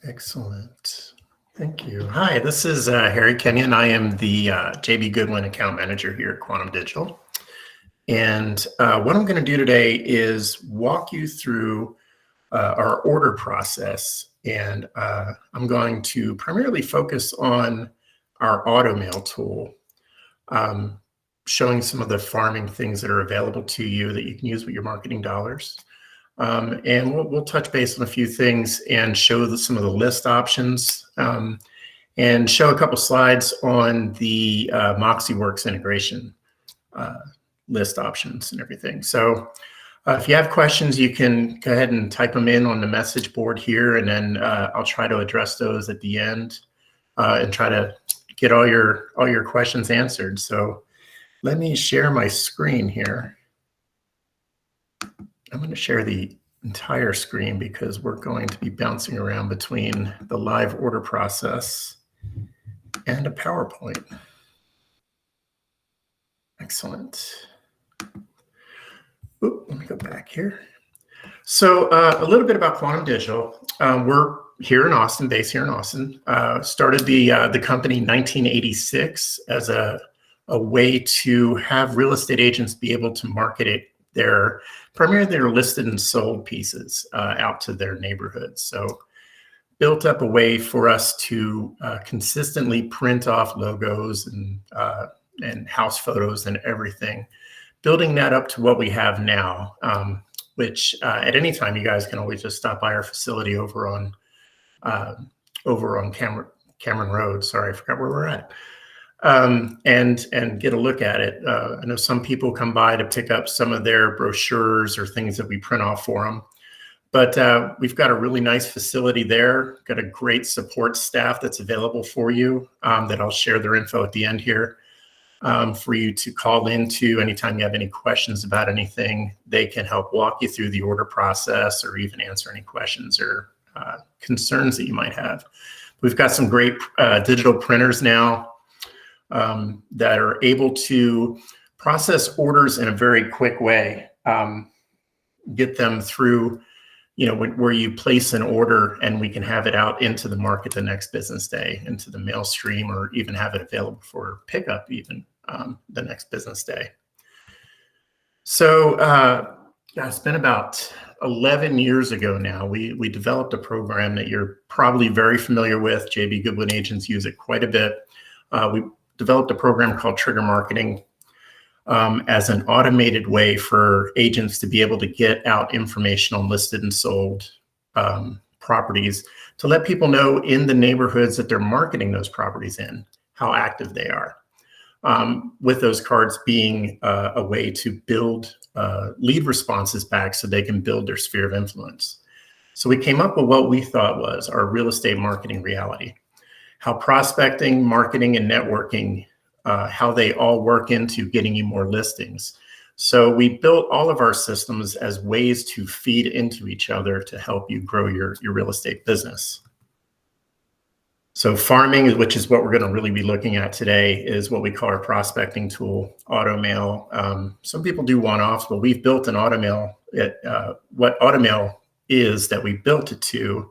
Excellent. Thank you. Hi, this is Harry Kenyon. I am the JB Goodwin account manager here at Quantum Digital. And what I'm going to do today is walk you through our order process. And I'm going to primarily focus on our auto mail tool, showing some of the farming things that are available to you that you can use with your marketing dollars. And we'll touch base on a few things and show some of the list options, and show a couple slides on the MoxieWorks integration list options and everything. So if you have questions, you can go ahead and type them in on the message board here, and then I'll try to address those at the end and try to get all your questions answered. So let me share my screen here. I'm going to share the entire screen because we're going to be bouncing around between the live order process and a PowerPoint. Excellent. Ooh, let me go back here. So a little bit about Quantum Digital. We're here in Austin, based here in Austin. Started the company in 1986 as a way to have real estate agents be able to market primarily their listed and sold pieces out to their neighborhoods. So built up a way for us to consistently print off logos and house photos and everything, building that up to what we have now, which at any time you guys can always just stop by our facility over on Cameron Road. Sorry, I forgot where we're at. And get a look at it. I know some people come by to pick up some of their brochures or things that we print off for them. But we've got a really nice facility there, got a great support staff that's available for you that I'll share their info at the end here for you to call into anytime you have any questions about anything. They can help walk you through the order process or even answer any questions or concerns that you might have. We've got some great digital printers now that are able to process orders in a very quick way, get them through, where you place an order and we can have it out into the market the next business day, into the mail stream, or even have it available for pickup even the next business day. So it's been about 11 years ago now. We developed a program that you're probably very familiar with. JB Goodwin agents use it quite a bit. We developed a program called Trigger Marketing as an automated way for agents to be able to get out information on listed and sold properties to let people know in the neighborhoods that they're marketing those properties in, how active they are. With those cards being a way to build lead responses back so they can build their sphere of influence. So we came up with what we thought was our real estate marketing reality. How prospecting, marketing, and networking, how they all work into getting you more listings. So we built all of our systems as ways to feed into each other to help you grow your real estate business. So farming, which is what we're going to really be looking at today, is what we call our prospecting tool, AutoMail. Some people do one-offs, but we've built an AutoMail. What AutoMail is that we built it to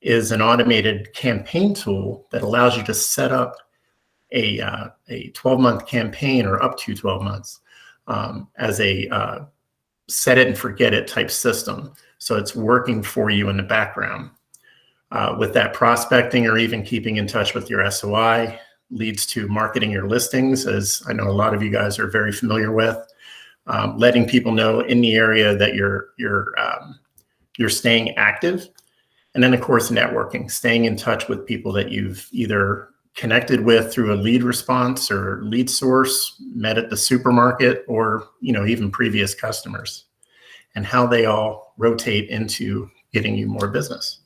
is an automated campaign tool that allows you to set up a 12-month campaign or up to 12 months as a set it and forget it type system. So it's working for you in the background. With that, prospecting or even keeping in touch with your SOI leads to marketing your listings, as I know a lot of you guys are very familiar with, letting people know in the area that you're staying active. And then, of course, networking, staying in touch with people that you've either connected with through a lead response or lead source, met at the supermarket, or even previous customers, and how they all rotate into getting you more business.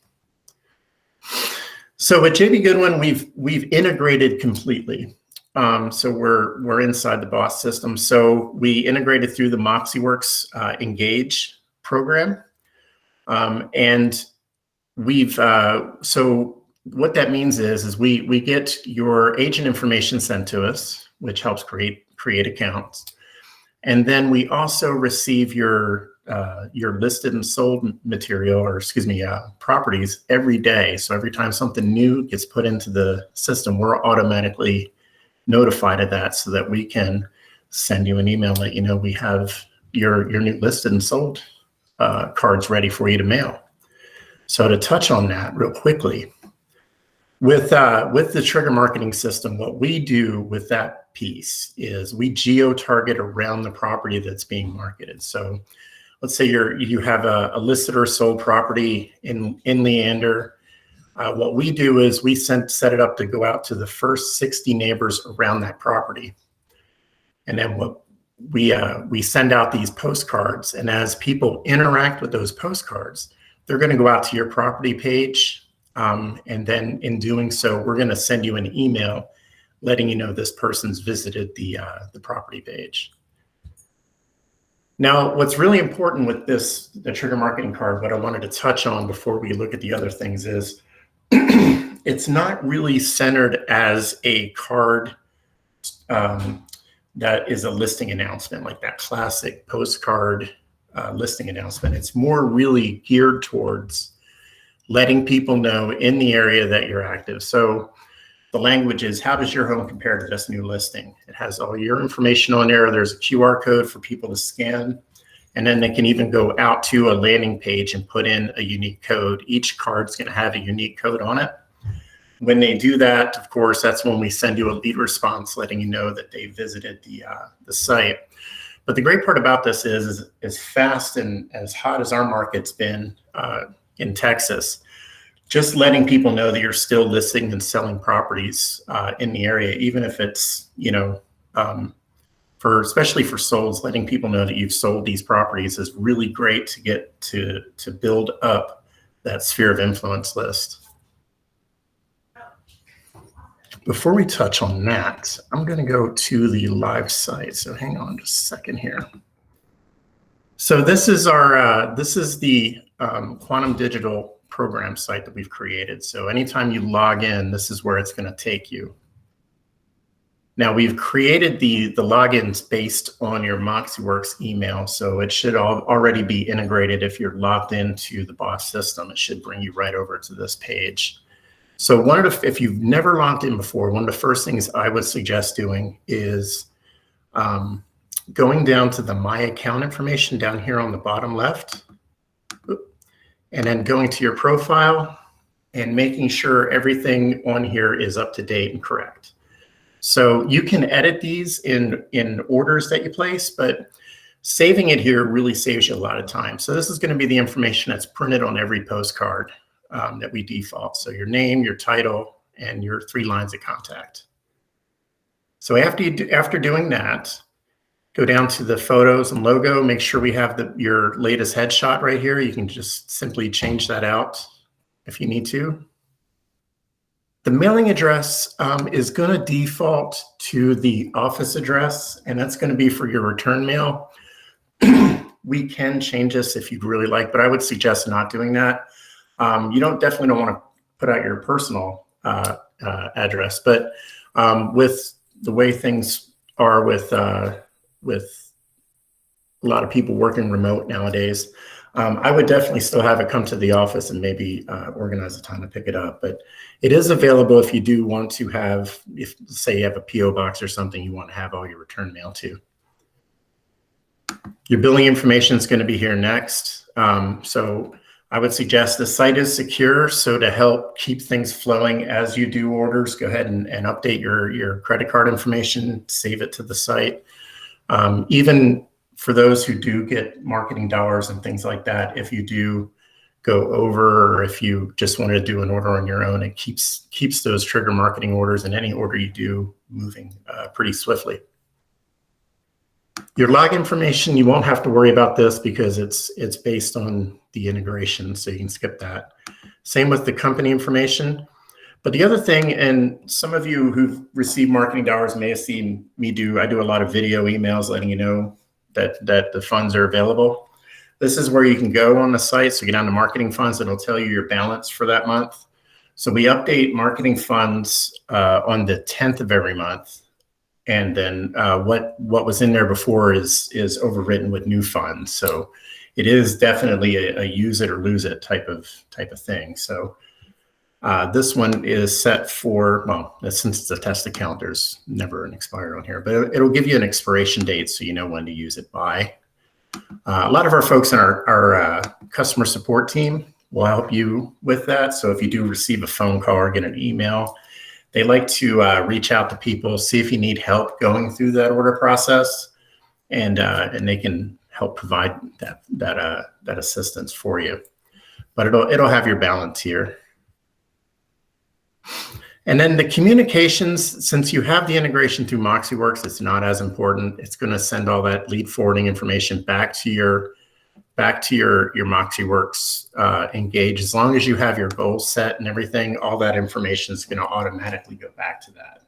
So at JB Goodwin, we've integrated completely. So we're inside the BOSS system. So we integrated through the MoxieWorks Engage program, and so what that means is we get your agent information sent to us, which helps create accounts. And then we also receive your your listed and sold material, or excuse me, properties every day. So every time something new gets put into the system, we're automatically notified of that so that we can send you an email, let you know we have your new listed and sold cards ready for you to mail. So to touch on that real quickly, with the trigger marketing system, what we do with that piece is we geo-target around the property that's being marketed. So let's say you have a listed or sold property in Leander. What we do is we set it up to go out to the first 60 neighbors around that property. And then what we send out these postcards, and as people interact with those postcards, they're going to go out to your property page. And then in doing so, we're going to send you an email letting you know this person's visited the property page. Now, what's really important with the trigger marketing card, what I wanted to touch on before we look at the other things is it's not really centered as a card that is a listing announcement, like that classic postcard listing announcement. It's more really geared towards letting people know in the area that you're active. So the language is, how does your home compare to this new listing? It has all your information on there. There's a QR code for people to scan. And then they can even go out to a landing page and put in a unique code. Each card's going to have a unique code on it. When they do that, of course, that's when we send you a lead response letting you know that they visited the site. But the great part about this is as fast and as hot as our market's been in Texas, just letting people know that you're still listing and selling properties in the area, even if it's, especially for solds, letting people know that you've sold these properties is really great to get to build up that sphere of influence list. Before we touch on that, I'm going to go to the live site. So hang on just a second here. So this is the Quantum Digital program site that we've created. So anytime you log in, this is where it's going to take you. Now we've created the logins based on your MoxieWorks email. So it should already be integrated. If you're logged into the BOSS system, it should bring you right over to this page. So if you've never logged in before, one of the first things I would suggest doing is going down to the My Account information down here on the bottom left, and then going to your profile and making sure everything on here is up to date and correct. So you can edit these in orders that you place, but saving it here really saves you a lot of time. So this is going to be the information that's printed on every postcard that we default. So your name, your title, and your 3 lines of contact. So after doing that, go down to the photos and logo, make sure we have your latest headshot right here. You can just simply change that out if you need to. The mailing address is going to default to the office address, and that's going to be for your return mail. We can change this if you'd really like, but I would suggest not doing that. You definitely don't want to put out your personal address, but with the way things are with a lot of people working remote nowadays, I would definitely still have it come to the office and maybe organize a time to pick it up. But it is available if you do want to have, say you have a PO box or something you want to have all your return mail to. Your billing information is going to be here next. So I would suggest the site is secure. So to help keep things flowing as you do orders, go ahead and update your credit card information, save it to the site. Even for those who do get marketing dollars and things like that, if you do go over, or if you just want to do an order on your own, it keeps those trigger marketing orders and any order you do moving pretty swiftly. Your log information, you won't have to worry about this because it's based on the integration, so you can skip that. Same with the company information. But the other thing, and some of you who've received marketing dollars may have seen me I do a lot of video emails letting you know that the funds are available. This is where you can go on the site. So get down to marketing funds, it'll tell you your balance for that month. So we update marketing funds on the 10th of every month. And then what was in there before is overwritten with new funds. So it is definitely a use it or lose it type of thing. So this one is set for, well, since it's a test account, there's never an expire on here, but it'll give you an expiration date so you know when to use it by. A lot of our folks in our customer support team will help you with that. So if you do receive a phone call or get an email, they like to reach out to people, see if you need help going through that order process, and they can help provide that assistance for you. But it'll have your balance here. And then the communications, since you have the integration through MoxieWorks, it's not as important. It's going to send all that lead forwarding information back to your MoxieWorks Engage. As long as you have your goals set and everything, all that information is going to automatically go back to that.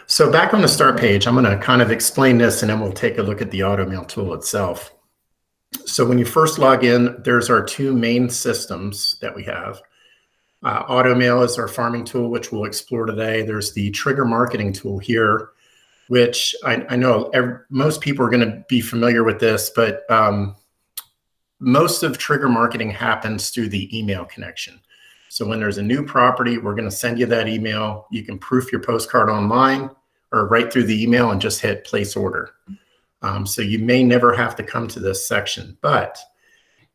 So back on the start page, I'm going to kind of explain this, and then we'll take a look at the AutoMail tool itself. So when you first log in, there's our two main systems that we have. AutoMail is our farming tool, which we'll explore today. There's the trigger marketing tool here, which I know most people are going to be familiar with this, but most of trigger marketing happens through the email connection. So when there's a new property, we're going to send you that email. You can proof your postcard online or right through the email and just hit place order. So you may never have to come to this section, but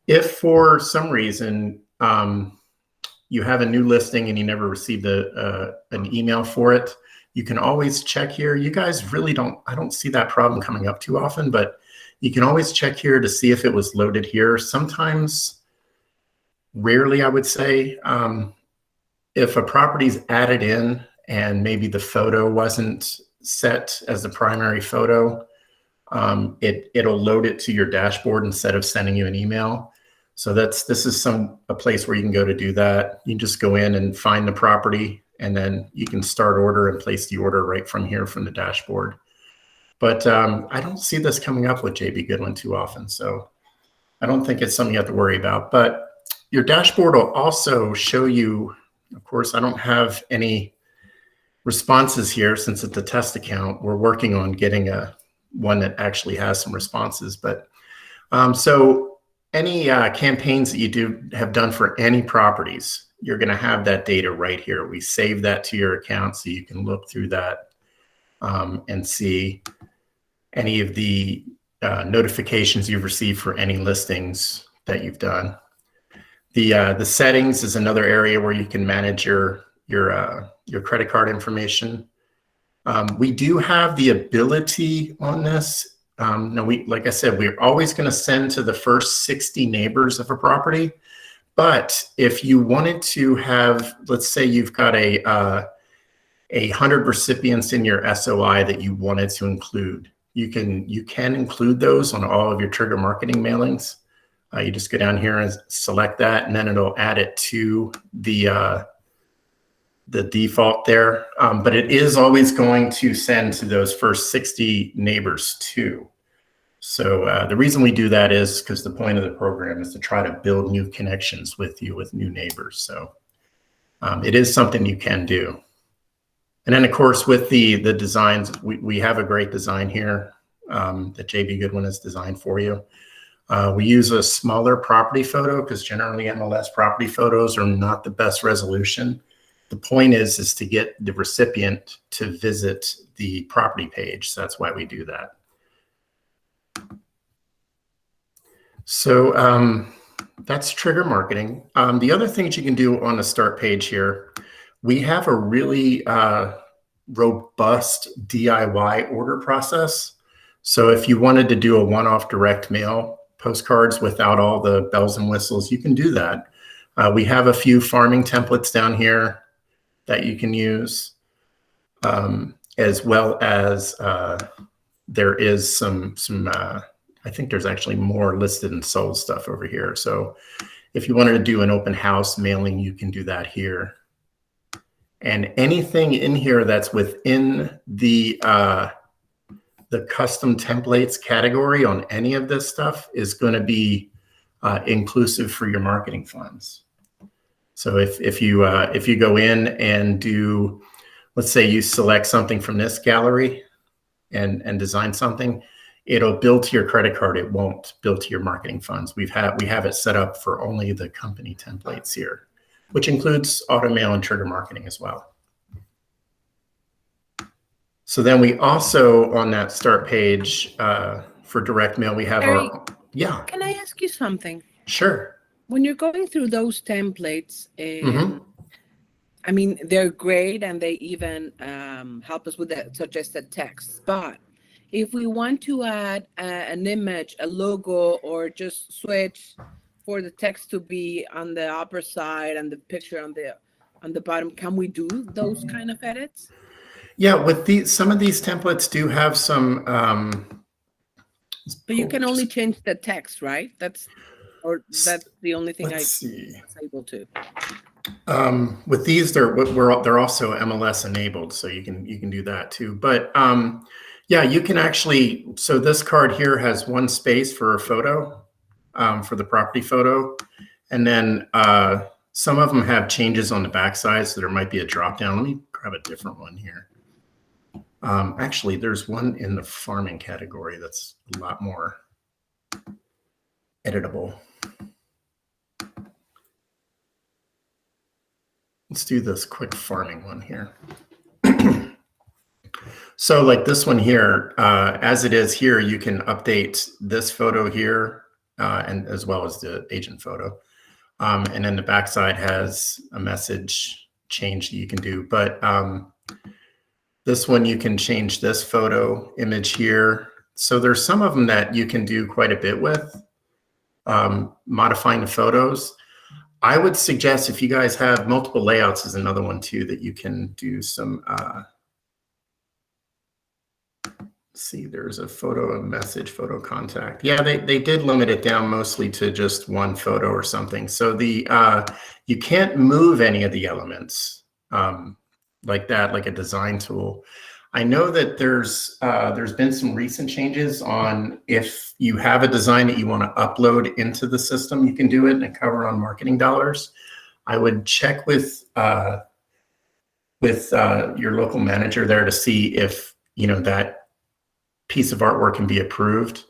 if for some reason you have a new listing and you never received an email for it, you can always check here. You guys really I don't see that problem coming up too often, but you can always check here to see if it was loaded here. Sometimes, rarely, I would say, if a property's added in and maybe the photo wasn't set as the primary photo, it'll load it to your dashboard instead of sending you an email. So this is a place where you can go to do that. You can just go in and find the property, and then you can start order and place the order right from here from the dashboard. But I don't see this coming up with JB Goodwin too often, so I don't think it's something you have to worry about. But your dashboard will also show you, of course, I don't have any responses here since it's a test account. We're working on getting one that actually has some responses. But so any campaigns that you have done for any properties, you're going to have that data right here. We save that to your account so you can look through that and see any of the notifications you've received for any listings that you've done. The settings is another area where you can manage your credit card information. We do have the ability on this. Now, like I said, we're always going to send to the first 60 neighbors of a property. But if you wanted to have, let's say you've got 100 recipients in your SOI that you wanted to include, you can include those on all of your trigger marketing mailings. You just go down here and select that, and then it'll add it to the default there. But it is always going to send to those first 60 neighbors too. So the reason we do that is because the point of the program is to try to build new connections with you with new neighbors. So it is something you can do. And then, of course, with the designs, we have a great design here that JB Goodwin has designed for you. We use a smaller property photo because generally MLS property photos are not the best resolution. The point is to get the recipient to visit the property page. So that's why we do that. So that's trigger marketing. The other things you can do on the start page here, we have a really robust DIY order process. So if you wanted to do a one-off direct mail postcards without all the bells and whistles, you can do that. We have a few farming templates down here that you can use, as well as there is some I think there's actually more listed and sold stuff over here. So if you wanted to do an open house mailing, you can do that here. And anything in here that's within the custom templates category on any of this stuff is going to be inclusive for your marketing funds. So if you go in and do, let's say you select something from this gallery and design something, it'll bill to your credit card. It won't bill to your marketing funds. We have it set up for only the company templates here, which includes auto mail and trigger marketing as well. So then we also, on that start page for direct mail, we have Harry, our, yeah. Can I ask you something? Sure. When you're going through those templates, I mean, they're great and they even help us with the suggested text. But if we want to add an image, a logo, or just switch for the text to be on the upper side and the picture on the bottom, can we do those kind of edits? Yeah, with some of these templates do have some. But you can only change the text, right? That's the only thing I was able to. With these, they're also MLS enabled, so you can do that too. But yeah, you can actually. So this card here has one space for a photo, for the property photo, and then some of them have changes on the backside, so there might be a drop down. Let me grab a different one here. Actually, there's one in the farming category that's a lot more editable. Let's do this quick farming one here. So like this one here, as it is here, you can update this photo here and as well as the agent photo. And then the backside has a message change that you can do. But this one, you can change this photo image here. So there's some of them that you can do quite a bit with, modifying the photos. I would suggest if you guys have multiple layouts is another one too that you can do some, see, there's a photo, a message, photo contact. Yeah, they did limit it down mostly to just one photo or something. So the you can't move any of the elements like that, like a design tool. I know that there's been some recent changes on if you have a design that you want to upload into the system, you can do it and cover on marketing dollars. I would check with your local manager there to see if that piece of artwork can be approved.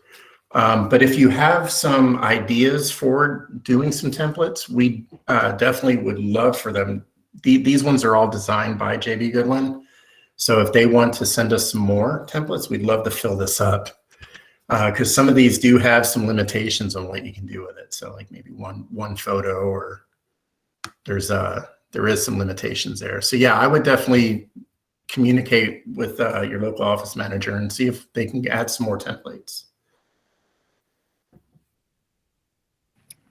But if you have some ideas for doing some templates, we definitely would love for them. These ones are all designed by JB Goodwin. So if they want to send us some more templates, we'd love to fill this up because some of these do have some limitations on what you can do with it. So like maybe one photo, or there is some limitations there. So yeah, I would definitely communicate with your local office manager and see if they can add some more templates.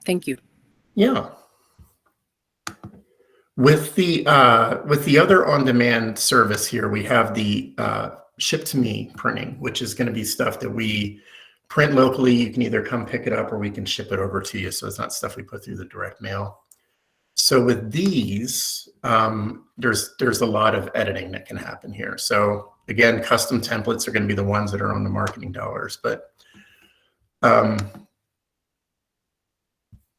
Thank you. Yeah. With the other on-demand service here, we have the ship to me printing, which is going to be stuff that we print locally. You can either come pick it up or we can ship it over to you. So it's not stuff we put through the direct mail. So with these, there's a lot of editing that can happen here. So again, custom templates are going to be the ones that are on the marketing dollars, but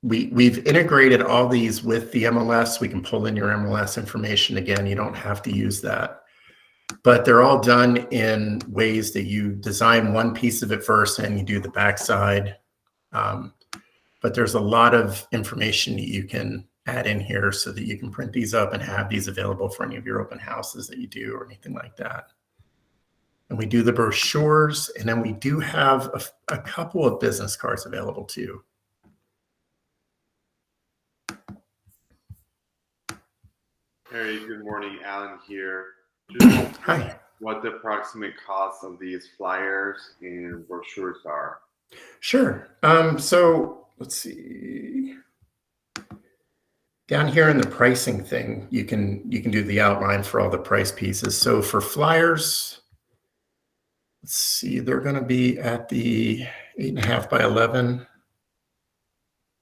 we've integrated all these with the MLS. We can pull in your MLS information. Again, you don't have to use that, but they're all done in ways that you design one piece of it first and you do the backside. But there's a lot of information that you can add in here so that you can print these up and have these available for any of your open houses that you do or anything like that. And we do the brochures, and then we do have a couple of business cards available too. Harry, good morning. Alan here. Hi. What the approximate cost of these flyers and brochures are? Sure. So let's see. Down here in the pricing thing, you can do the outline for all the price pieces. So for flyers, let's see, they're going to be at the 8.5 by 11.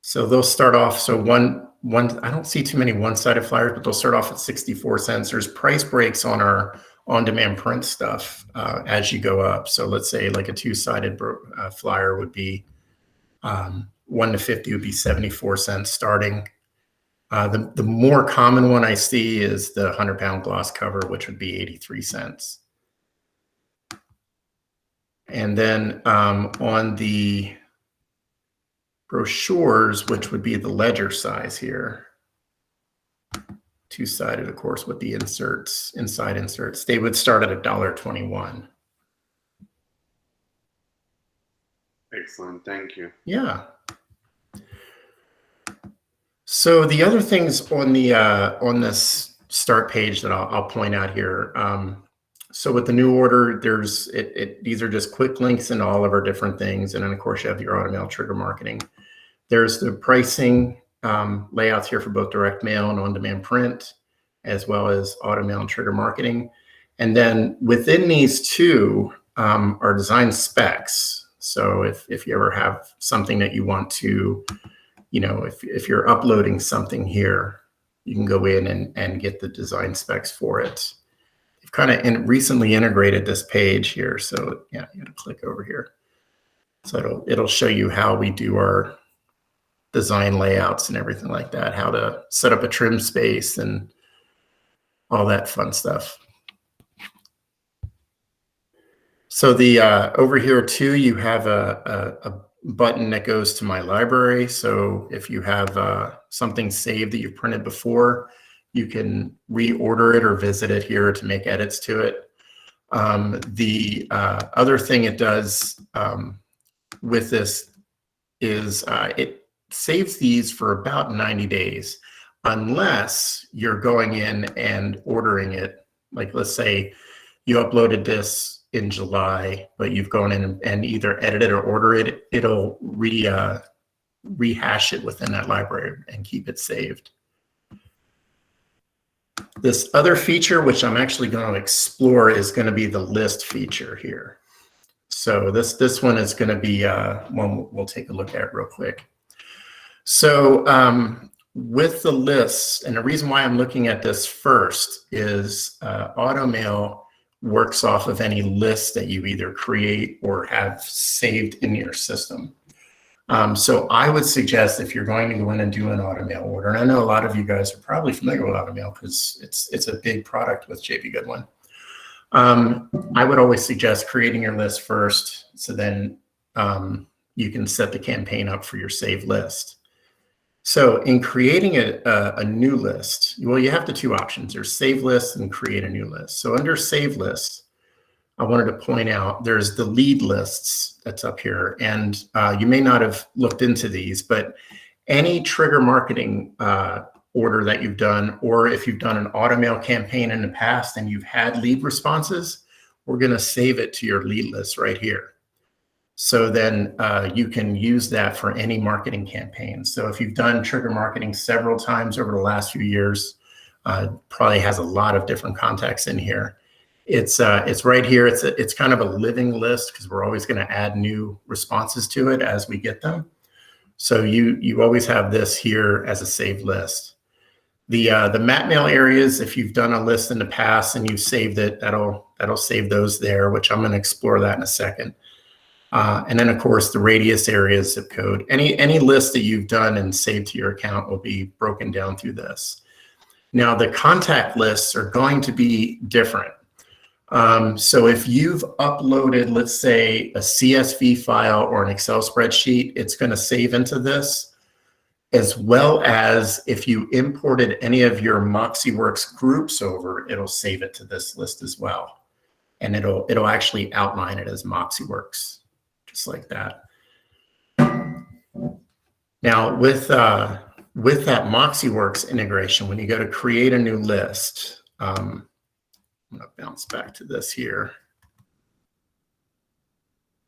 So they'll start off. So one. I don't see too many one-sided flyers, but they'll start off at 64 cents. There's price breaks on our on-demand print stuff as you go up. So let's say like a two-sided flyer would be 1 to 50 would be 74 cents starting. The more common one I see is the 100-pound gloss cover, which would be 83 cents. And then on the brochures, which would be the ledger size here, two-sided, of course, with the inserts, inside inserts, they would start at $1.21. Excellent, thank you. Yeah. So the other things on the on this start page that I'll point out here. So with the new order, there's these are just quick links into all of our different things, and then of course you have your automail trigger marketing. There's the pricing layouts here for both direct mail and on-demand print, as well as automail and trigger marketing. And then within these two are design specs. So if you ever have something that you want to, you know, if you're uploading something here, you can go in and get the design specs for it. They've kind of recently integrated this page here. So yeah, you got to click over here. So it'll show you how we do our design layouts and everything like that, how to set up a trim space and all that fun stuff. So the over here too, you have a button that goes to my library. So if you have something saved that you've printed before, you can reorder it or visit it here to make edits to it. The other thing it does with this is it saves these for about 90 days, unless you're going in and ordering it. Like let's say you uploaded this in July, but you've gone in and either edited or order it, it'll rehash it within that library and keep it saved. This other feature, which I'm actually going to explore, is going to be the list feature here. So this one is going to be one we'll take a look at real quick. So with the lists, and the reason why I'm looking at this first is AutoMail works off of any list that you either create or have saved in your system. So I would suggest if you're going to go in and do an AutoMail order, and I know a lot of you guys are probably familiar with AutoMail because it's a big product with JB Goodwin. I would always suggest creating your list first, so then you can set the campaign up for your saved list. So in creating a new list, well, you have the two options. There's save list and create a new list. So under save list, I wanted to point out there's the lead lists that's up here. And you may not have looked into these, but any trigger marketing order that you've done, or if you've done an AutoMail campaign in the past and you've had lead responses, we're going to save it to your lead list right here. So then you can use that for any marketing campaign. So if you've done trigger marketing several times over the last few years, probably has a lot of different contacts in here. It's right here. It's kind of a living list because we're always going to add new responses to it as we get them. So you always have this here as a saved list. The map mail areas, if you've done a list in the past and you've saved it, that'll save those there, which I'm going to explore that in a second. And then, of course, the radius area, zip code. Any list that you've done and saved to your account will be broken down through this. Now, the contact lists are going to be different. So if you've uploaded, let's say, a CSV file or an Excel spreadsheet, it's going to save into this, as well as if you imported any of your MoxieWorks groups over, it'll save it to this list as well. And it'll actually outline it as MoxieWorks. Just like that. Now, with that MoxieWorks integration, when you go to create a new list, I'm going to bounce back to this here.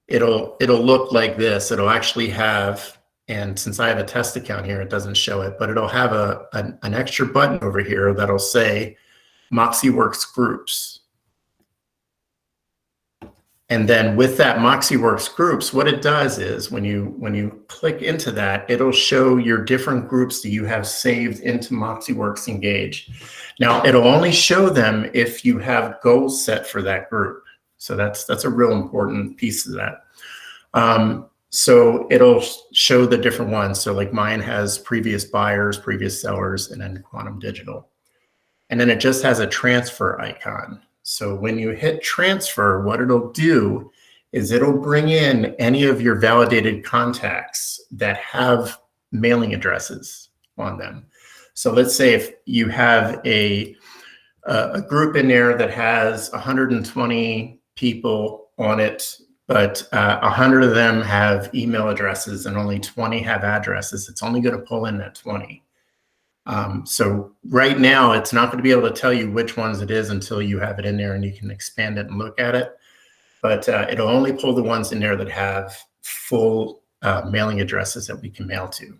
It'll look like this. It'll actually have, and since I have a test account here, it doesn't show it, but it'll have an extra button over here that'll say MoxieWorks groups. And then with that MoxieWorks groups, what it does is when you click into that, it'll show your different groups that you have saved into MoxieWorks Engage. Now, it'll only show them if you have goals set for that group. So that's a real important piece of that. So it'll show the different ones. So like mine has previous buyers, previous sellers, and then Quantum Digital. And then it just has a transfer icon. So when you hit transfer, what it'll do is it'll bring in any of your validated contacts that have mailing addresses on them. So let's say if you have a group in there that has 120 people on it, but 100 of them have email addresses and only 20 have addresses, it's only going to pull in that 20. So right now, it's not going to be able to tell you which ones it is until you have it in there and you can expand it and look at it. But it'll only pull the ones in there that have full mailing addresses that we can mail to.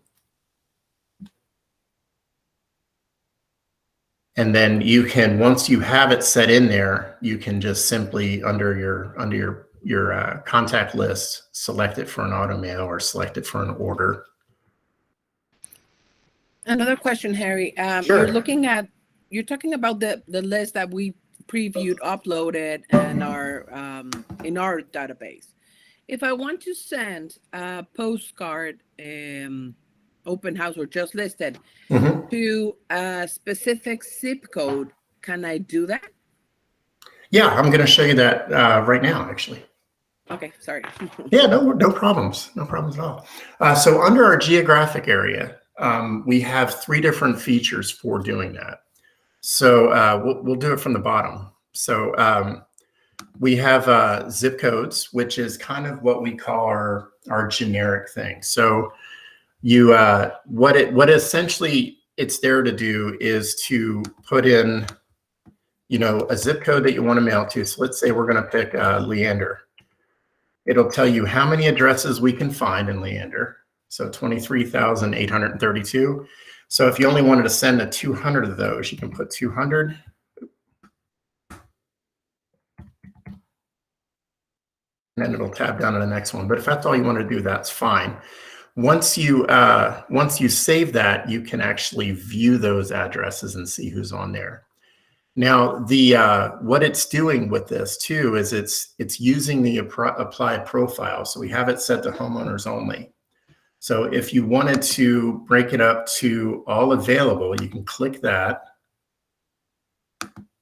And then you can, once you have it set in there, you can just simply under your contact list, select it for an auto mail or select it for an order. Another question, Harry. Sure. You're talking about the list that we previewed, uploaded, and are in our database. If I want to send a postcard, open house or just listed to a specific zip code, can I do that? Yeah, I'm going to show you that right now, actually. Okay, sorry. Yeah, no problems. No problems at all. So under our geographic area, we have 3 different features for doing that. So we'll do it from the bottom. So we have zip codes, which is kind of what we call our generic thing. So you what essentially it's there to do is to put in, you know, a zip code that you want to mail to. So let's say we're going to pick Leander. It'll tell you how many addresses we can find in Leander. So 23,832. So if you only wanted to send to 200 of those, you can put 200. And then it'll tab down to the next one. But if that's all you want to do, that's fine. Once you save that, you can actually view those addresses and see who's on there. Now, what it's doing with this too is it's using the applied profile. So we have it set to homeowners only. So if you wanted to break it up to all available, you can click that,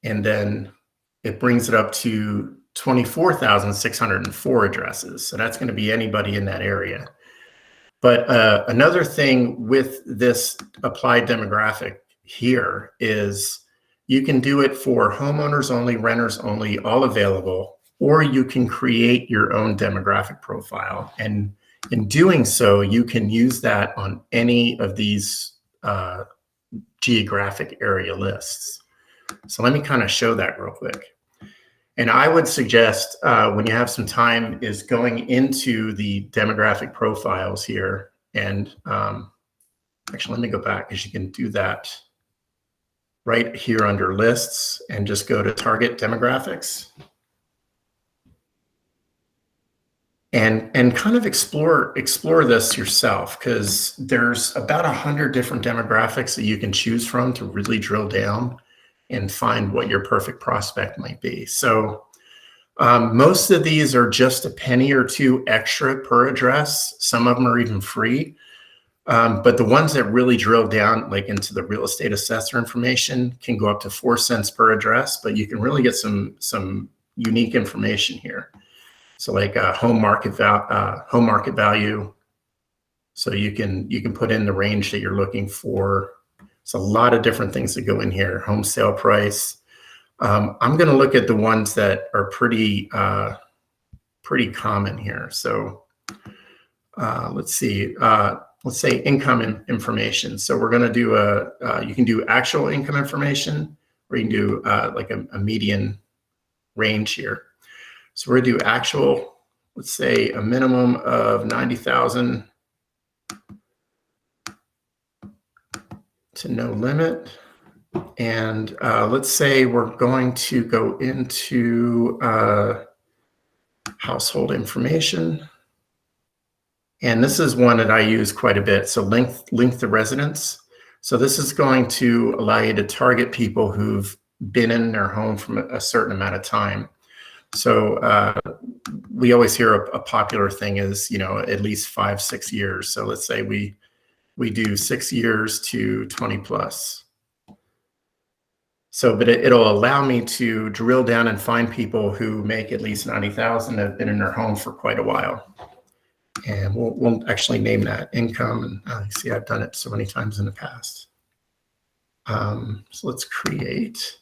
and then it brings it up to 24,604 addresses. So that's going to be anybody in that area. But another thing with this applied demographic here is you can do it for homeowners only, renters only, all available, or you can create your own demographic profile. And in doing so, you can use that on any of these geographic area lists. So let me kind of show that real quick. And I would suggest when you have some time is going into the demographic profiles here. And actually, let me go back because you can do that right here under lists and just go to target demographics. And kind of explore this yourself, because there's about 100 different demographics that you can choose from to really drill down and find what your perfect prospect might be. So most of these are just a penny or two extra per address. Some of them are even free. But the ones that really drill down like into the real estate assessor information can go up to 4 cents per address, but you can really get some unique information here. So like home market value. So you can put in the range that you're looking for. It's a lot of different things that go in here. Home sale price. I'm going to look at the ones that are pretty common here. So let's see. Let's say income information. So we're going to do you can do actual income information, or you can do like a median range here. So we're going to do actual, let's say a minimum of 90,000 to no limit. And let's say we're going to go into household information. And this is one that I use quite a bit. So length to residence. So this is going to allow you to target people who've been in their home from a certain amount of time. So we always hear a popular thing is, you know, at least 5-6 years. So let's say we do 6 years to 20 plus. So, but it'll allow me to drill down and find people who make at least 90,000, have been in their home for quite a while. And we'll actually name that income. And see, I've done it so many times in the past. So let's create.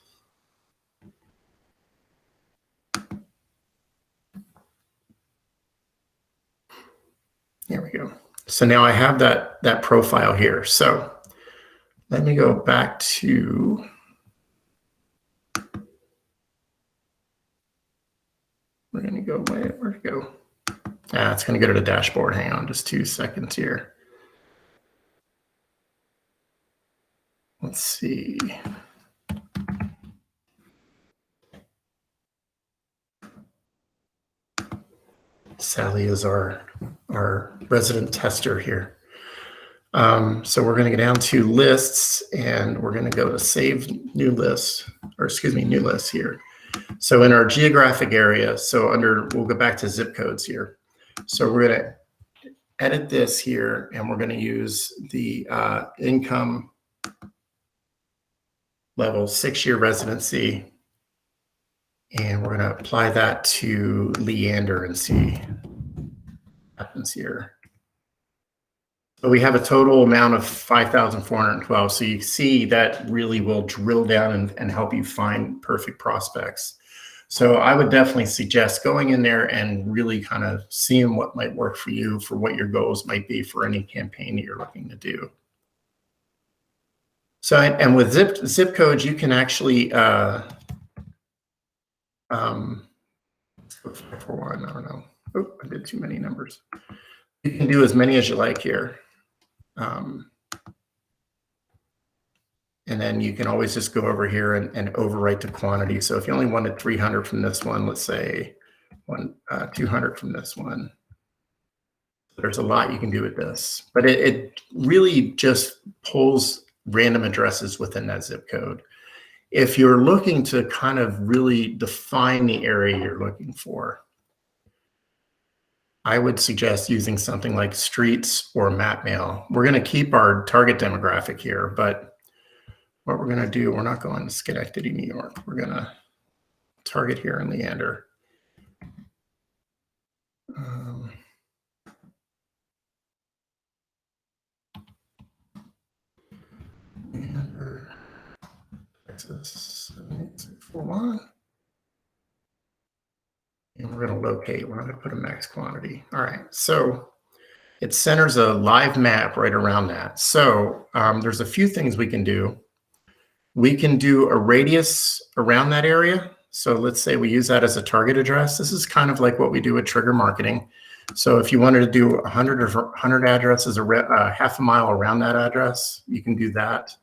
There we go. So now I have that profile here. So let me go back to, we're going to go, where'd it go? It's going to go to the dashboard. Hang on just 2 seconds here. Let's see. Sally is our resident tester here. So we're going to go down to lists, and we're going to go to save new list, or excuse me, new list here. So in our geographic area, so we'll go back to zip codes here. So we're going to edit this here, and we're going to use the income level 6-year residency. And we're going to apply that to Leander and see what happens here. But we have a total amount of 5,412. So you see that really will drill down and help you find perfect prospects. So I would definitely suggest going in there and really kind of seeing what might work for you, for what your goals might be for any campaign that you're looking to do. So, and with zip codes, you can actually, 541, I don't know. Oh, I did too many numbers. You can do as many as you like here. And then you can always just go over here and overwrite the quantity. So if you only wanted 300 from this one, let's say 200 from this one. There's a lot you can do with this, but it really just pulls random addresses within that zip code. If you're looking to kind of really define the area you're looking for, I would suggest using something like Streets or MapMail. We're going to keep our target demographic here, but what we're going to do, we're not going to Schenectady, New York. We're going to target here in Leander. Leander, Texas 78641. And we're going to locate. We're not going to put a max quantity. All right. So it centers a live map right around that. So there's a few things we can do. We can do a radius around that area. So let's say we use that as a target address. This is kind of like what we do with trigger marketing. So if you wanted to do 100 or 100 addresses, half a mile around that address, you can do that.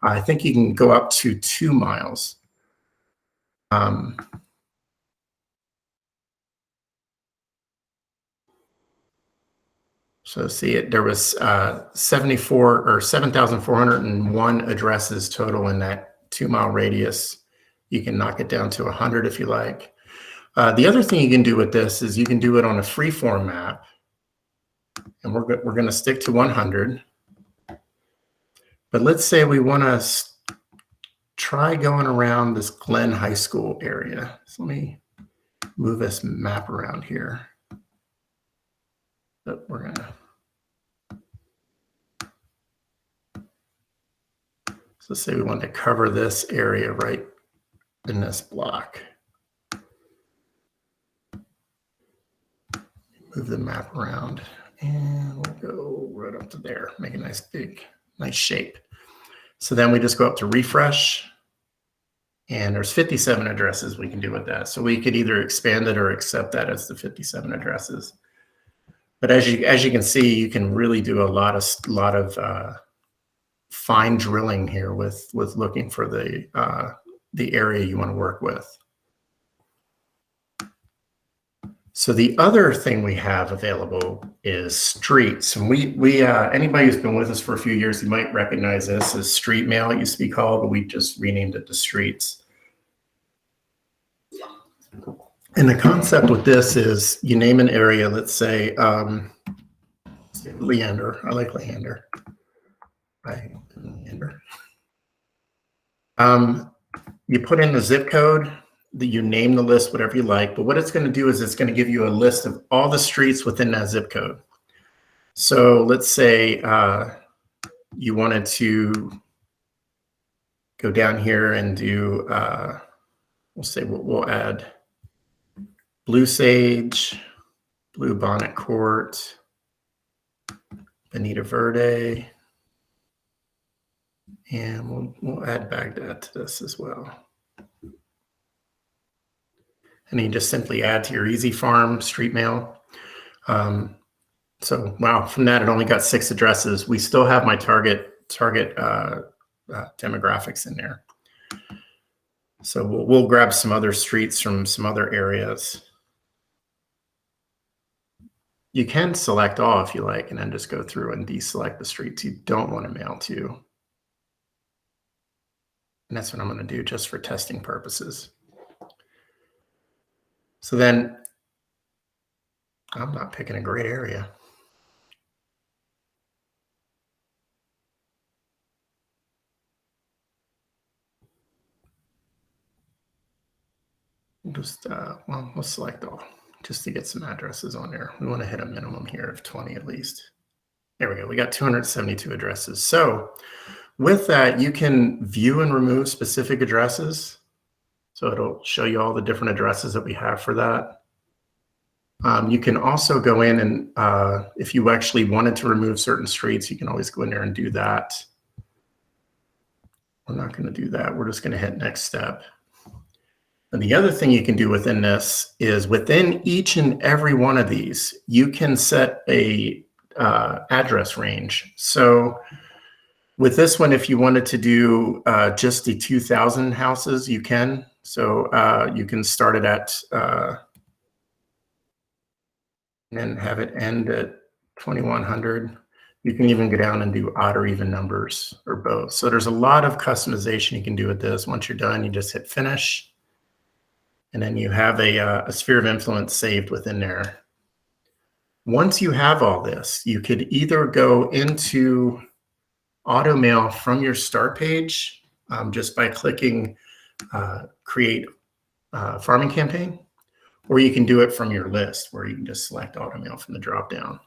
I think you can go up to 2 miles. So see it, there was 74 or 7,401 addresses total in that 2 mile radius. You can knock it down to 100 if you like. The other thing you can do with this is you can do it on a freeform map, and we're going to stick to 100. But let's say we want to try going around this Glen High School area. So let me move this map around here. But we're going to. So say we want to cover this area right in this block. Move the map around, and we'll go right up to there. Make a nice big, nice shape. So then we just go up to refresh, and there's 57 addresses we can do with that. So we could either expand it or accept that as the 57 addresses. But as you can see, you can really do a lot of fine drilling here with looking for the area you want to work with. So the other thing we have available is streets. And we anybody who's been with us for a few years, you might recognize this as street mail, it used to be called, but we just renamed it to streets. And the concept with this is you name an area, let's say Leander. I like Leander. you put in the zip code, that you name the list whatever you like, but what it's going to do is it's going to give you a list of all the streets within that zip code. So let's say you wanted to go down here and do, we'll say we'll add Blue Sage, Blue Bonnet Court, Bonita Verde, and we'll add Baghdad to this as well. And you just simply add to your Easy Farm street mail. So wow, from that it only got 6 addresses. We still have my target demographics in there. So we'll grab some other streets from some other areas. You can select all if you like, and then just go through and deselect the streets you don't want to mail to. And that's what I'm going to do just for testing purposes. So then I'm not picking a great area. We'll just, well, we'll select all just to get some addresses on there. We want to hit a minimum here of 20 at least. There we go. We got 272 addresses. So with that, you can view and remove specific addresses. So it'll show you all the different addresses that we have for that. You can also go in and if you actually wanted to remove certain streets, you can always go in there and do that. We're not going to do that. We're just going to hit next step. And the other thing you can do within this is within each and every one of these, you can set a address range. So with this one, if you wanted to do just the 2,000 houses, you can. So you can start it at and have it end at 2,100. You can even go down and do odd or even numbers or both. So there's a lot of customization you can do with this. Once you're done, you just hit finish. And then you have a sphere of influence saved within there. Once you have all this, you could either go into auto mail from your start page just by clicking create farming campaign, or you can do it from your list where you can just select auto mail from the drop down.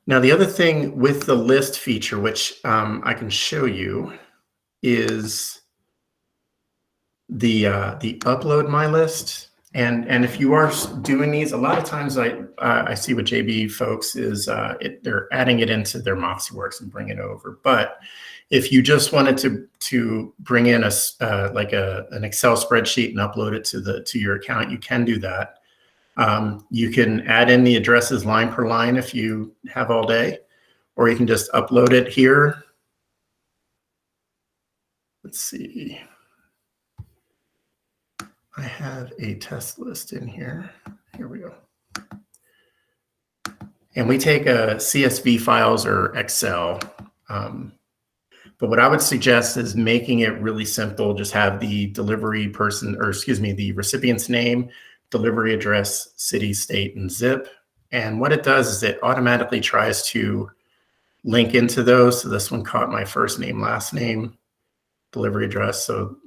Now, the other thing with the list feature, which I can show you, is the upload my list. And if you are doing these, a lot of times I see with JB folks is they're adding it into their MoxieWorks and bring it over. But if you just wanted to bring in an Excel spreadsheet and upload it to your account, you can do that. You can add in the addresses line per line if you have all day, or you can just upload it here. Let's see. I have a test list in here. Here we go. And we take CSV files or Excel. But what I would suggest is making it really simple. Just have the delivery person, or excuse me, the recipient's name, delivery address, city, state, and zip. And what it does is it automatically tries to link into those. So this one caught my first name, last name, delivery address. So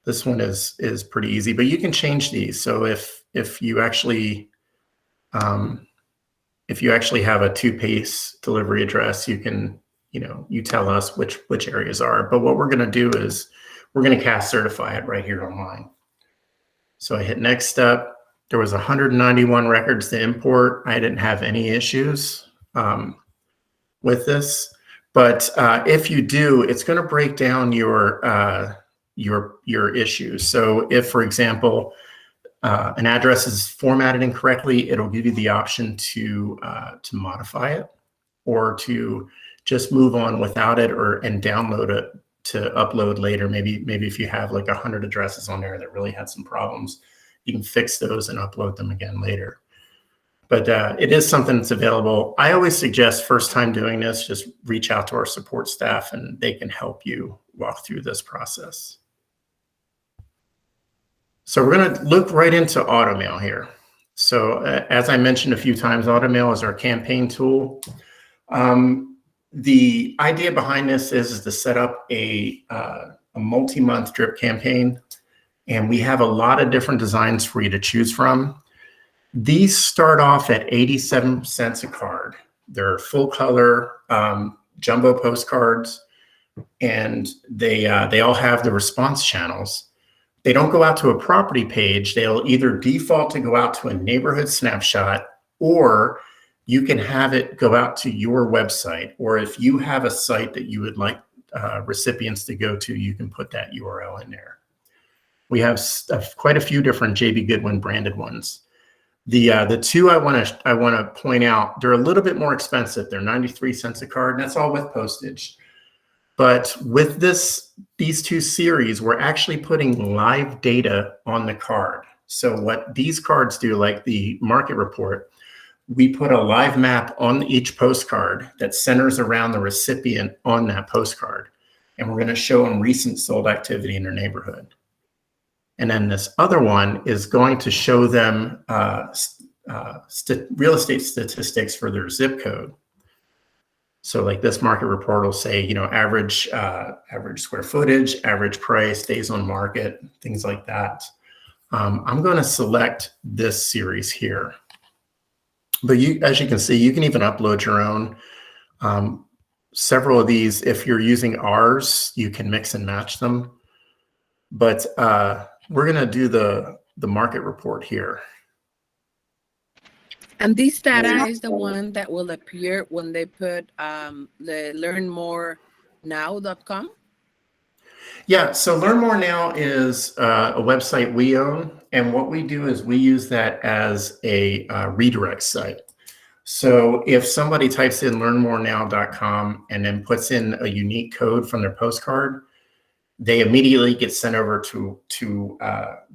this one is pretty easy, but you can change these. So if you actually have a two-pace delivery address, you can, you tell us which areas are. But what we're going to do is we're going to cast certify it right here online. So I hit next step. There was 191 records to import. I didn't have any issues with this, but if you do, it's going to break down your issues. So if, for example, an address is formatted incorrectly, it'll give you the option to modify it or to just move on without it and download it to upload later. Maybe if you have like 100 addresses on there that really had some problems, you can fix those and upload them again later. But it is something that's available. I always suggest first time doing this, just reach out to our support staff and they can help you walk through this process. So we're going to look right into AutoMail here. So as I mentioned a few times, AutoMail is our campaign tool. The idea behind this is to set up a multi-month drip campaign, and we have a lot of different designs for you to choose from. These start off at 87 cents a card. They're full color jumbo postcards, and they all have the response channels. They don't go out to a property page. They'll either default to go out to a neighborhood snapshot, or you can have it go out to your website. Or if you have a site that you would like recipients to go to, you can put that URL in there. We have quite a few different JB Goodwin branded ones. The two I want to point out, they're a little bit more expensive. They're 93 cents a card, and that's all with postage. But with these two series, we're actually putting live data on the card. So what these cards do, like the market report, we put a live map on each postcard that centers around the recipient on that postcard. And we're going to show them recent sold activity in their neighborhood. And then this other one is going to show them real estate statistics for their zip code. So like this market report will say, average square footage, average price, days on market, things like that. I'm going to select this series here. But as you can see, you can even upload your own. Several of these, if you're using ours, you can mix and match them. But we're going to do the market report here. And this data is the one that will appear when they put the learnmorenow.com? Yeah, so Learn More Now is a website we own. And what we do is we use that as a redirect site. So if somebody types in learnmorenow.com and then puts in a unique code from their postcard, they immediately get sent over to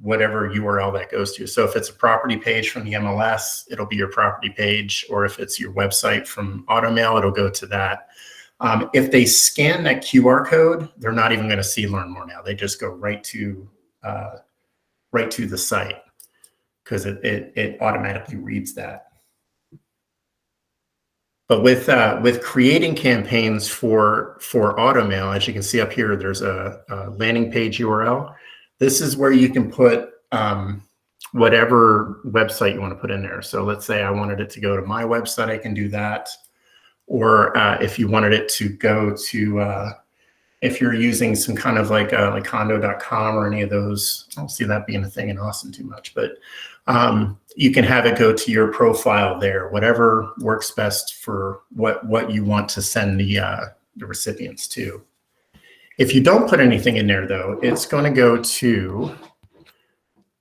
whatever URL that goes to. So if it's a property page from the MLS, it'll be your property page. Or if it's your website from AutoMail, it'll go to that. If they scan that QR code, they're not even going to see Learn More Now. They just go right to the site because it automatically reads that. But with creating campaigns for AutoMail, as you can see up here, there's a landing page URL. This is where you can put whatever website you want to put in there. So let's say I wanted it to go to my website, I can do that. Or if you wanted it to go to, if you're using some kind of like condo.com or any of those, I don't see that being a thing in Austin too much, but you can have it go to your profile there, whatever works best for what you want to send the recipients to. If you don't put anything in there though, it's going to go to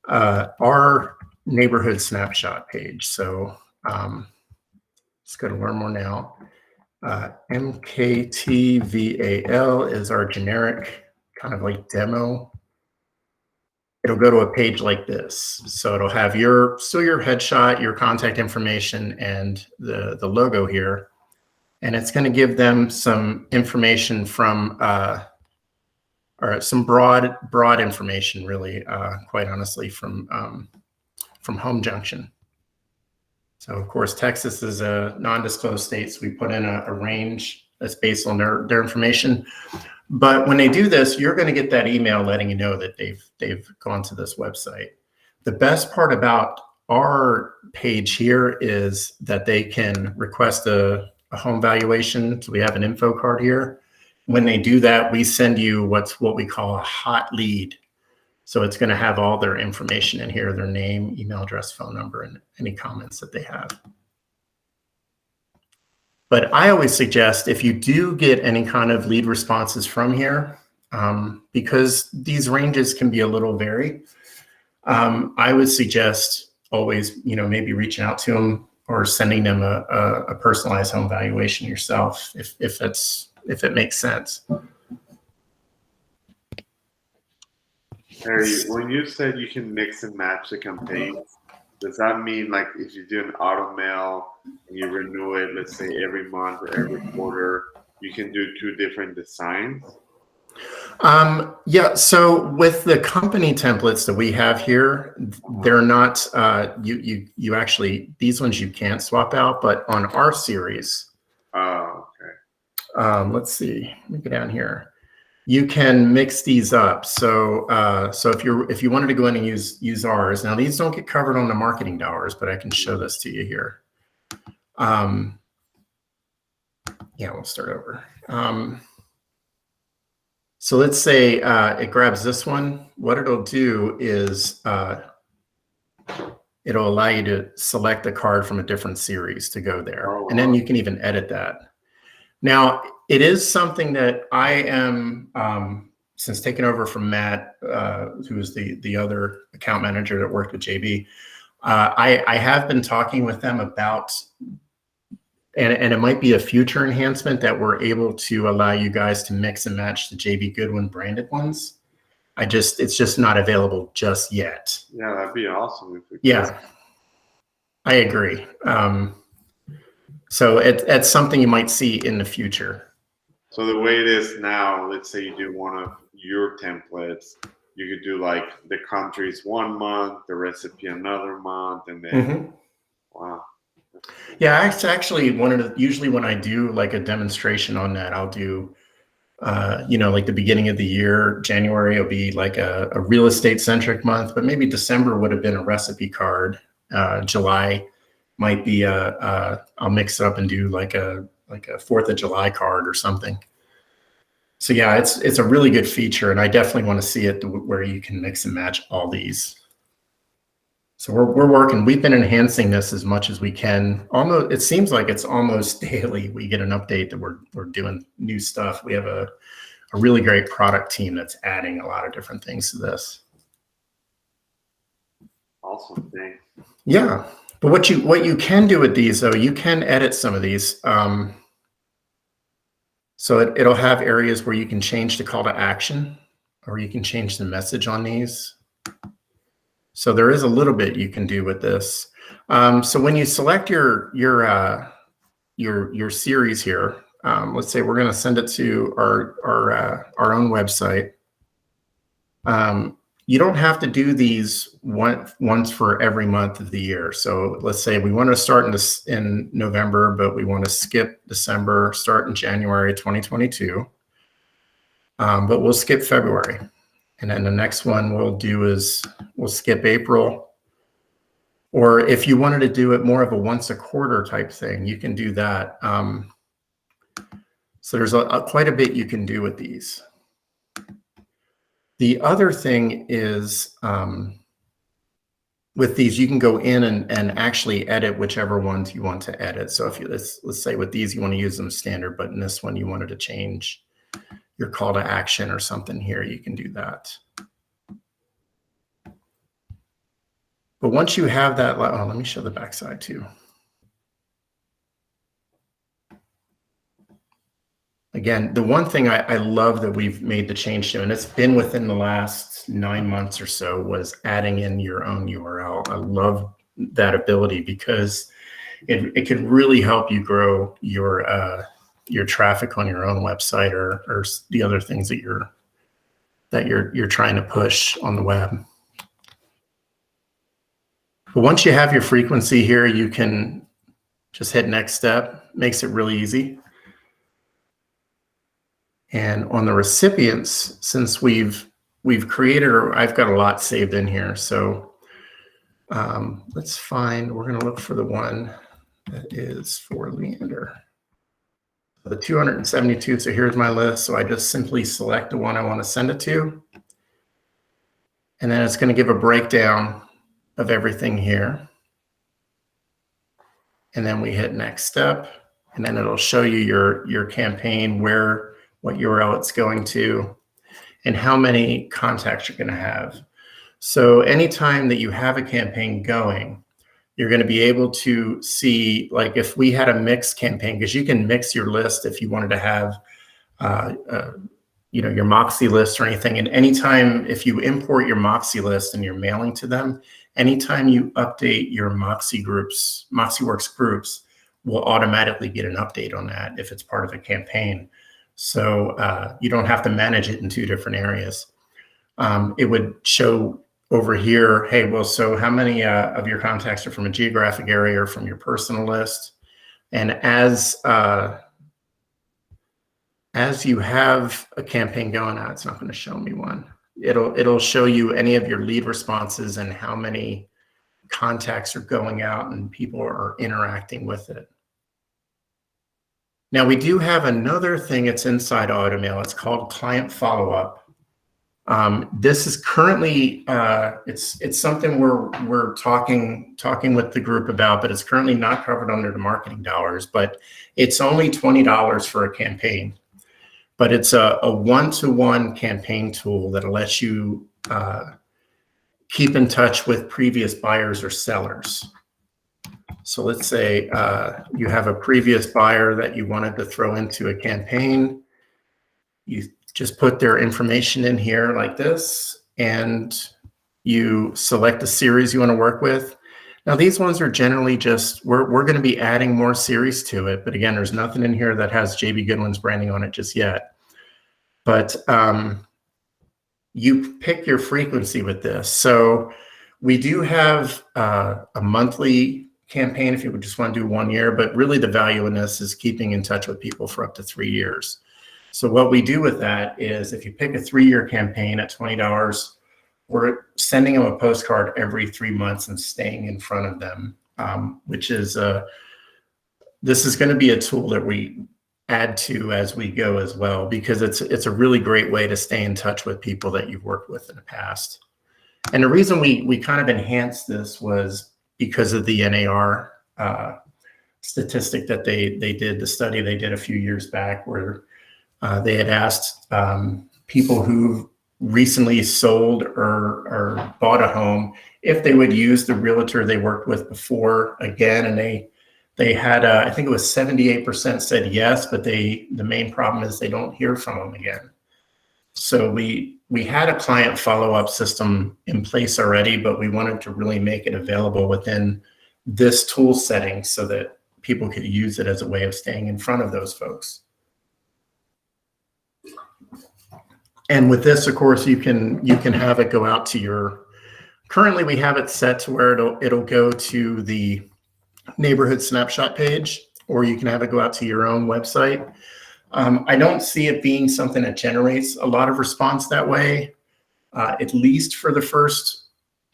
our neighborhood snapshot page. So let's go to Learn More Now. MKTVAL is our generic kind of like demo. It'll go to a page like this. So it'll have your headshot, your contact information, and the logo here. And it's going to give them some information from, or some broad information, really, quite honestly, from Home Junction. So of course, Texas is a non-disclosed state, so we put in a range that's based on their information. But when they do this, you're going to get that email letting you know that they've gone to this website. The best part about our page here is that they can request a home valuation. So we have an info card here. When they do that, we send you what we call a hot lead. So it's going to have all their information in here, their name, email address, phone number, and any comments that they have. But I always suggest if you do get any kind of lead responses from here, because these ranges can be a little varied, I would suggest always, maybe reaching out to them or sending them a personalized home valuation yourself, if it makes sense. Harry, when you said you can mix and match the campaigns, does that mean like if you do an auto mail and you renew it, let's say every month or every quarter, you can do 2 different designs? Yeah, so with the company templates that we have here, they're not, you actually, these ones you can't swap out, but on our series, let's see, let me go down here. You can mix these up. So so if you wanted to go in and use ours, now these don't get covered on the marketing dollars, but I can show this to you here. Yeah, we'll start over. So let's say it grabs this one. What it'll do is it'll allow you to select a card from a different series to go there. Oh, and then you can even edit that. Now, it is something that I am, since taking over from Matt, who is the other account manager that worked with JB, I have been talking with them about, and it might be a future enhancement that we're able to allow you guys to mix and match the JB Goodwin branded ones. It's just not available just yet. Yeah, that'd be awesome. If we Yeah, I agree. So it's something you might see in the future. So the way it is now, let's say you do one of your templates, you could do like the countries 1 month, the recipe another month, and then wow. Yeah, I actually usually when I do like a demonstration on that, I'll do like the beginning of the year, January will be like a real estate centric month, but maybe December would have been a recipe card. July might be I'll mix up and do like a 4th of July card or something. So yeah, it's a really good feature, and I definitely want to see it where you can mix and match all these. So we're working. We've been enhancing this as much as we can. Almost, it seems like it's almost daily we get an update that we're doing new stuff. We have a really great product team that's adding a lot of different things to this. Awesome thing. Yeah, but what you can do with these though, you can edit some of these. So it'll have areas where you can change the call to action, or you can change the message on these. So there is a little bit you can do with this. So when you select your series here, let's say we're going to send it to our own website. You don't have to do these once for every month of the year. So let's say we want to start in November, but we want to skip December, start in January 2022. But we'll skip February. And then the next one we'll do is we'll skip April. Or if you wanted to do it more of a once a quarter type thing, you can do that. So there's quite a bit you can do with these. The other thing is with these, you can go in and actually edit whichever ones you want to edit. So if you, let's say with these, you want to use them standard, but in this one, you wanted to change your call to action or something here, you can do that. But once you have that, let me show the backside too. Again, the one thing I love that we've made the change to, and it's been within the last 9 months or so, was adding in your own URL. I love that ability because it can really help you grow your traffic on your own website or the other things that you're trying to push on the web. But once you have your frequency here, you can just hit next step. Makes it really easy. And on the recipients, since we've created, or I've got a lot saved in here. So let's find, we're going to look for the one that is for Leander. The 272, so here's my list. So I just simply select the one I want to send it to. And then it's going to give a breakdown of everything here. And then we hit next step. And then it'll show you your campaign, what URL it's going to, and how many contacts you're going to have. So anytime that you have a campaign going, you're going to be able to see, like if we had a mixed campaign, because you can mix your list if you wanted to have, your Moxie list or anything. And anytime, if you import your Moxie list and you're mailing to them, anytime you update your MoxieWorks groups will automatically get an update on that if it's part of a campaign. So you don't have to manage it in 2 different areas. It would show over here, hey, well, so how many of your contacts are from a geographic area or from your personal list? And as as you have a campaign going on, it's not going to show me one. It'll show you any of your lead responses and how many contacts are going out and people are interacting with it. Now we do have another thing that's inside AutoMail. It's called client follow-up. This is currently it's something we're talking with the group about, but it's currently not covered under the marketing dollars. But it's only $20 for a campaign. But it's a one-to-one campaign tool that lets you keep in touch with previous buyers or sellers. So let's say you have a previous buyer that you wanted to throw into a campaign. You just put their information in here like this, and you select a series you want to work with. Now these ones are generally just, we're going to be adding more series to it, but again, there's nothing in here that has JB Goodwin's branding on it just yet. But you pick your frequency with this. So we do have a monthly campaign if you would just want to do 1 year, but really the value in this is keeping in touch with people for up to 3 years. So what we do with that is if you pick a 3-year campaign at $20, we're sending them a postcard every 3 months and staying in front of them, which is, this is going to be a tool that we add to as we go as well, because it's a really great way to stay in touch with people that you've worked with in the past. And the reason we kind of enhanced this was because of the NAR statistic that they did, the study they did a few years back, where they had asked people who recently sold or bought a home if they would use the realtor they worked with before again, and they had I think it was 78% said yes, but the main problem is they don't hear from them again. So we had a client follow-up system in place already, but we wanted to really make it available within this tool setting so that people could use it as a way of staying in front of those folks. And with this, of course, you can have it go out to your, currently we have it set to where it'll go to the neighborhood snapshot page, or you can have it go out to your own website. I don't see it being something that generates a lot of response that way, at least for the first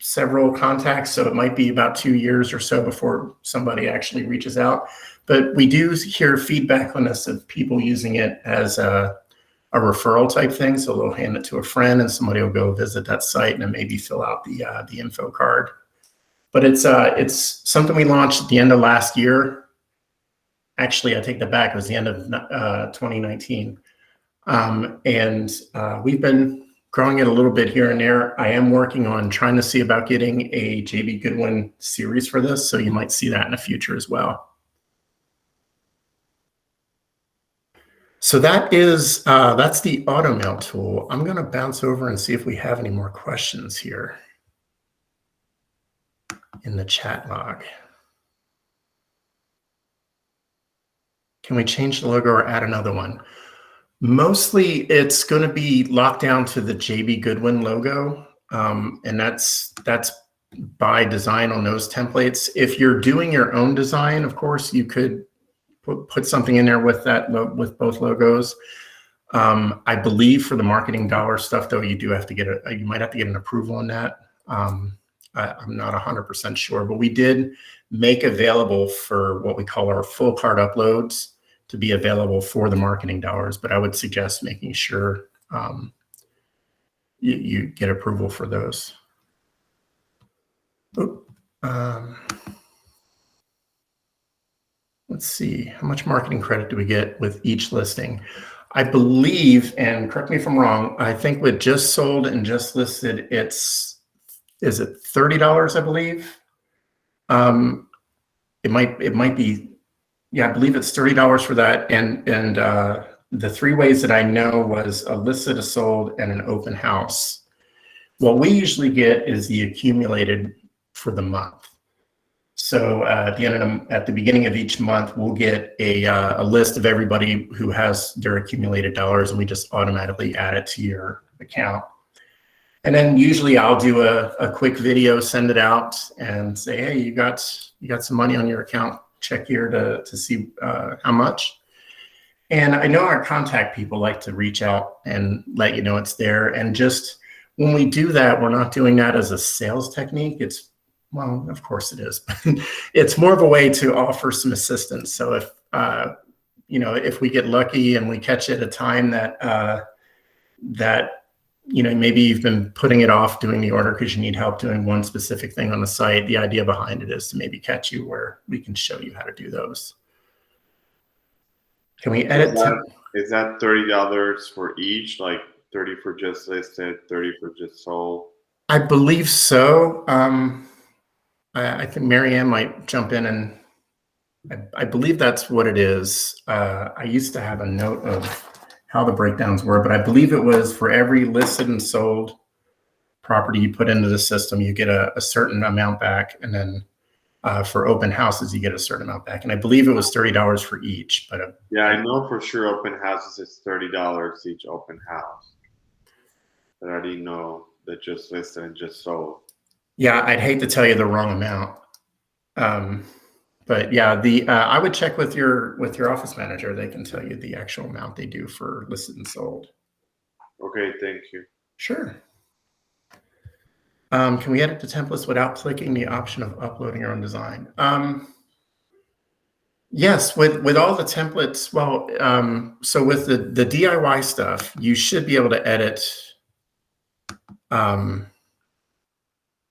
several contacts. So it might be about 2 years or so before somebody actually reaches out. But we do hear feedback on this of people using it as a referral type thing. So they'll hand it to a friend and somebody will go visit that site and then maybe fill out the info card. But it's something we launched at the end of last year. Actually, I take that back. It was the end of 2019. And we've been growing it a little bit here and there. I am working on trying to see about getting a JB Goodwin series for this. So you might see that in the future as well. So that is, that's the AutoMail tool. I'm going to bounce over and see if we have any more questions here in the chat log. Can we change the logo or add another one? Mostly it's going to be locked down to the JB Goodwin logo. And that's by design on those templates. If you're doing your own design, of course, you could put something in there with that, with both logos. I believe for the marketing dollar stuff, though, you do have to get you might have to get an approval on that. I'm not 100% sure, but we did make available for what we call our full cart uploads to be available for the marketing dollars. But I would suggest making sure you get approval for those. Let's see, how much marketing credit do we get with each listing? I believe, and correct me if I'm wrong, I think with just sold and just listed, is it $30, I believe? It might be, yeah, I believe it's $30 for that. And the 3 ways that I know was a listed, a sold, and an open house. What we usually get is the accumulated for the month. So at the beginning of each month, we'll get a list of everybody who has their accumulated dollars, and we just automatically add it to your account. And then usually I'll do a quick video, send it out, and say, hey, you got some money on your account. Check here to see how much. And I know our contact people like to reach out and let you know it's there. And just when we do that, we're not doing that as a sales technique. It's, well, of course it is, but it's more of a way to offer some assistance. So if, if we get lucky and we catch it at a time that maybe you've been putting it off doing the order because you need help doing one specific thing on the site, the idea behind it is to maybe catch you where we can show you how to do those. Can we edit? Is that $30 for each? Like 30 for just listed, 30 for just sold? I believe so. I think Marianne might jump in, and I believe that's what it is. I used to have a note of how the breakdowns were, but I believe it was for every listed and sold property you put into the system, you get a certain amount back, and then for open houses, you get a certain amount back. And I believe it was $30 for each. But yeah, I know for sure open houses it's $30 each open house. But I didn't know that just listed and just sold. Yeah, I'd hate to tell you the wrong amount. But yeah, I would check with your office manager. They can tell you the actual amount they do for listed and sold. Okay, thank you. Sure. Can we edit the templates without clicking the option of uploading your own design? Yes, with all the templates. Well, so with the DIY stuff, you should be able to edit.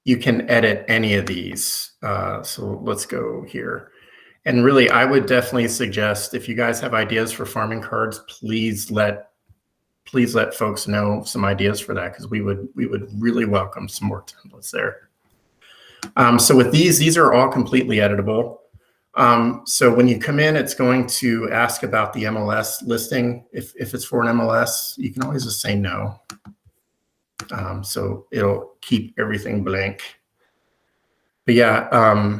You can edit any of these. So let's go here. And really, I would definitely suggest if you guys have ideas for farming cards, please let folks know some ideas for that, because we would really welcome some more templates there. So with these are all completely editable. So when you come in, it's going to ask about the MLS listing. If it's for an MLS, you can always just say no. So it'll keep everything blank. But yeah,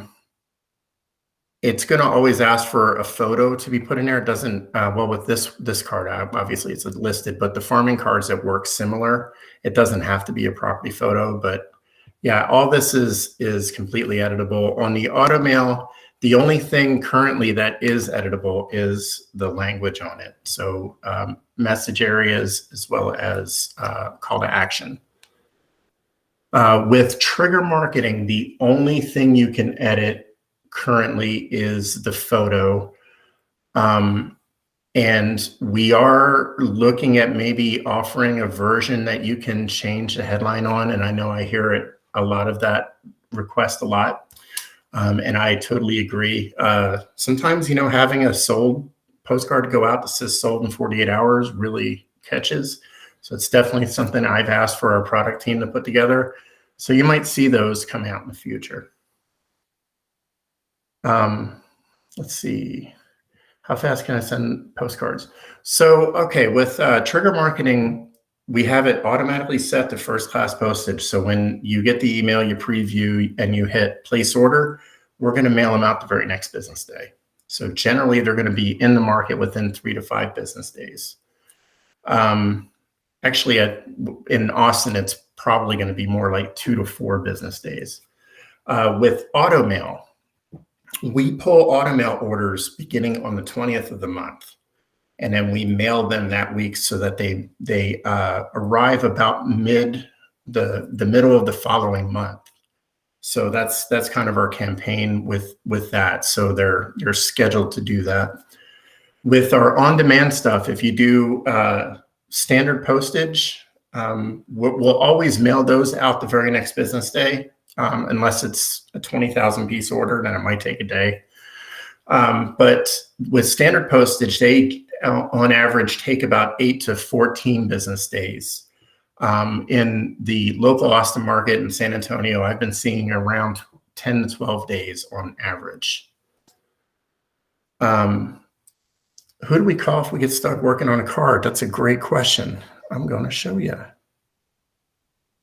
it's going to always ask for a photo to be put in there. It doesn't, well, with this card, obviously it's listed, but the farming cards that work similar, it doesn't have to be a property photo. But yeah, all this is completely editable. On the AutoMail, the only thing currently that is editable is the language on it. So message areas as well as call to action. With trigger marketing, the only thing you can edit currently is the photo. And we are looking at maybe offering a version that you can change the headline on. And I know I hear it a lot of that request a lot. And I totally agree. Sometimes, having a sold postcard go out that says sold in 48 hours really catches. So it's definitely something I've asked for our product team to put together. So you might see those come out in the future. Let's see. How fast can I send postcards? So, okay, with trigger marketing, we have it automatically set to first class postage. So when you get the email, you preview and you hit place order, we're going to mail them out the very next business day. So generally they're going to be in the market within 3 to 5 business days. Actually in Austin, it's probably going to be more like 2 to 4 business days. With AutoMail, we pull AutoMail orders beginning on the 20th of the month, and then we mail them that week so that they arrive about the middle of the following month. So that's kind of our campaign with that. So they're scheduled to do that. With our on-demand stuff, if you do standard postage, we'll always mail those out the very next business day. Unless it's a 20,000 piece order, then it might take a day. But with standard postage, they on average take about 8 to 14 business days. In the local Austin market in San Antonio, I've been seeing around 10 to 12 days on average. Who do we call if we get stuck working on a card? That's a great question. I'm going to show you.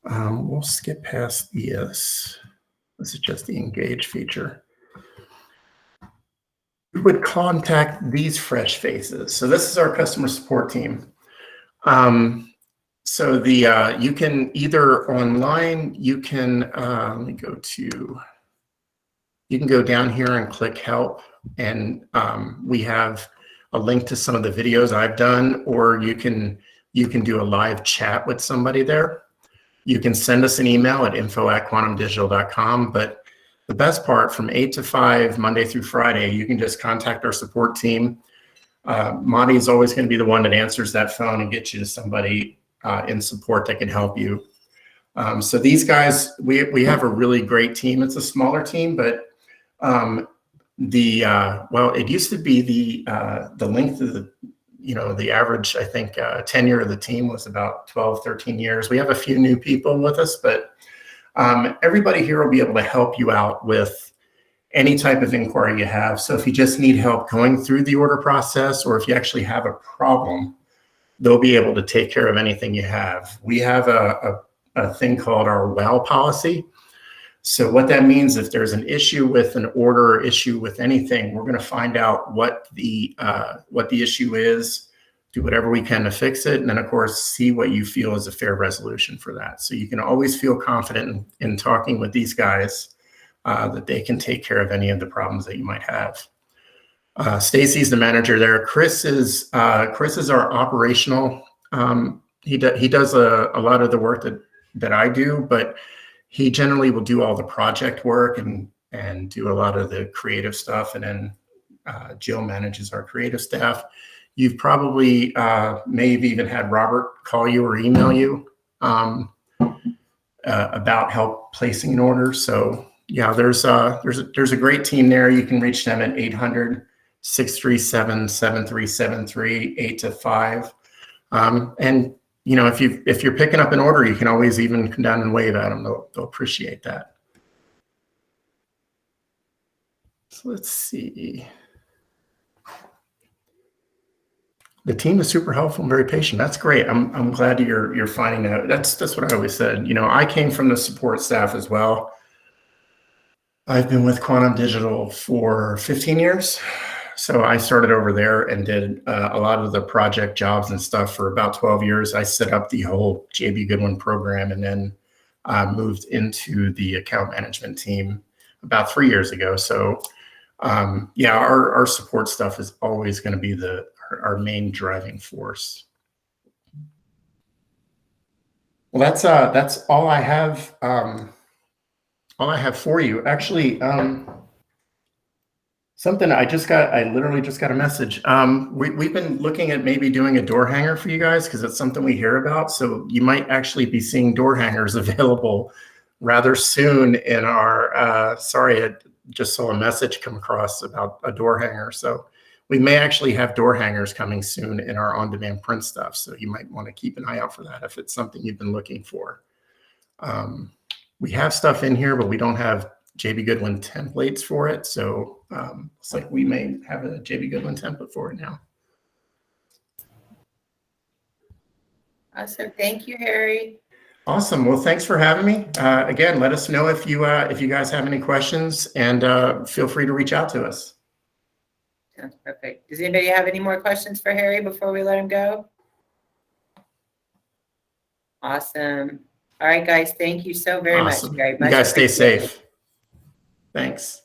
We'll skip past this. This is just the engage feature. We would contact these fresh faces. So this is our customer support team. So you can either online, you can you can go down here and click help, and we have a link to some of the videos I've done, or you can do a live chat with somebody there. You can send us an email at info@quantumdigital.com, but the best part, from 8 to 5, Monday through Friday, you can just contact our support team. Monty is always going to be the one that answers that phone and gets you to somebody in support that can help you. So these guys, we have a really great team. It's a smaller team, but well, it used to be the length of the average, I think, tenure of the team was about 12, 13 years. We have a few new people with us, but everybody here will be able to help you out with any type of inquiry you have. So if you just need help going through the order process, or if you actually have a problem, they'll be able to take care of anything you have. We have a thing called our WOW policy. So what that means, if there's an issue with an order or issue with anything, we're going to find out what the issue is, do whatever we can to fix it, and then of course see what you feel is a fair resolution for that. So you can always feel confident in talking with these guys that they can take care of any of the problems that you might have. Stacy's the manager there. Chris is our operational. He does a lot of the work that I do, but he generally will do all the project work and do a lot of the creative stuff. And then Jill manages our creative staff. You've probably may have even had Robert call you or email you about help placing an order. So yeah, there's a great team there. You can reach them at 800-637-7373, 8 to 5. And if you're picking up an order, you can always even come down and wave at them. They'll appreciate that. So let's see. The team is super helpful and very patient. That's great. I'm glad you're finding that. That's what I always said. I came from the support staff as well. I've been with Quantum Digital for 15 years. So I started over there and did a lot of the project jobs and stuff for about 12 years. I set up the whole JB Goodwin program, and then moved into the account management team about 3 years ago. So yeah, our support stuff is always going to be our main driving force. Well, that's all I have. All I have for you. Actually, something I literally just got a message. We've been looking at maybe doing a door hanger for you guys, because it's something we hear about. So you might actually be seeing door hangers available rather soon in our, sorry, I just saw a message come across about a door hanger. So we may actually have door hangers coming soon in our on-demand print stuff. So you might want to keep an eye out for that if it's something you've been looking for. We have stuff in here, but we don't have JB Goodwin templates for it. So it's like we may have a JB Goodwin template for it now. Awesome. Thank you, Harry. Awesome. Well, thanks for having me. Again, let us know if you guys have any questions, and feel free to reach out to us. Sounds perfect. Does anybody have any more questions for Harry before we let him go? Awesome. All right, guys. Thank you so very much. Awesome. Very You much guys stay appreciated. safe. Thanks.